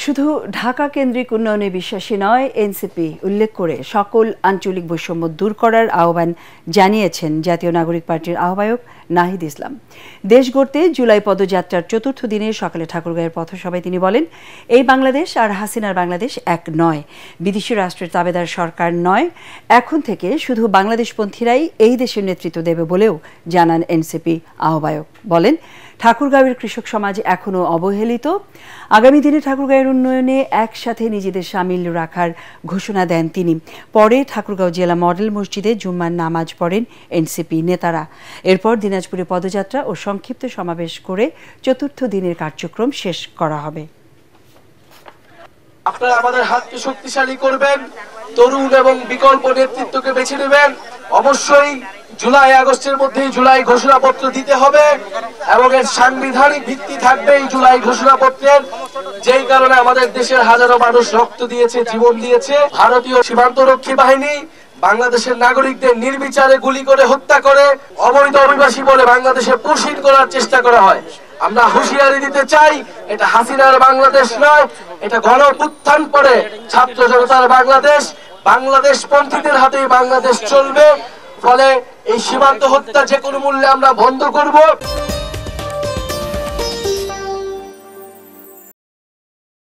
শুধু ঢাকা কেন্দ্রিক উন্নয়নে বিশ্বাসী নয় এনসিপি উল্লেখ করে সকল আঞ্চলিক বৈষম্য দূর করার আহ্বান জানিয়েছেন জাতীয় নাগরিক পার্টির আহ্বায়ক নাহিদ ইসলাম। দেশ গড়তে জুলাই পদযাত্রার চতুর্থ দিনে সকালে ঠাকুরগাঁওয়ের পথসভায় তিনি বলেন, এই বাংলাদেশ আর হাসিনার বাংলাদেশ এক নয়, বিদেশি রাষ্ট্রের তাবেদার সরকার নয়, এখন থেকে শুধু বাংলাদেশপন্থীরাই এই দেশের নেতৃত্ব দেবে বলেও জানান এনসিপি আহ্বায়ক। বলেন, ঠাকুরগাঁওয়ের কৃষক সমাজ এখনও অবহেলিত, আগামী দিনে ঠাকুরগাঁওয়ের উন্নয়নে একসাথে নিজেদের সামিল রাখার ঘোষণা দেন তিনি। পরে ঠাকুরগাঁও জেলা মডেল মসজিদে জুম্মার নামাজ পড়েন এনসিপি নেতারা। এরপর দিনাজপুরে পদযাত্রা ও সংক্ষিপ্ত সমাবেশ করে চতুর্থ দিনের কার্যক্রম শেষ করা হবে। আপনারা আমাদের হাতকে শক্তিশালী করবেন, তরুণ এবং বিকল্প নেতৃত্বকে বেছে নেবেন। অবশ্যই জুলাই আগস্টের মধ্যেই জুলাই ঘোষণাপত্র দিতে হবে এবং এর সাংবিধানিক ভিত্তি থাকবে এই জুলাই ঘোষণাপত্রের, যেই কারণে আমাদের দেশের হাজারো মানুষ রক্ত দিয়েছে, জীবন দিয়েছে। ভারতীয় সীমান্তরক্ষী বাহিনী বাংলাদেশের নাগরিকদের নির্বিচারে গুলি করে হত্যা করে অবৈধ অভিবাসী বলে বাংলাদেশে পুষিন করার চেষ্টা করা হয়। আমরা হুঁশিয়ারি দিতে চাই, এটা হাসিনার বাংলাদেশ নয়, এটা গণঅভ্যুত্থান পরে ছাত্র জনতার বাংলাদেশ। বাংলাদেশ পন্থীদের হাতেই বাংলাদেশ চলবে। ফলে এই সীমান্ত হত্যা যে কোনো মূল্যে আমরা বন্ধ করব।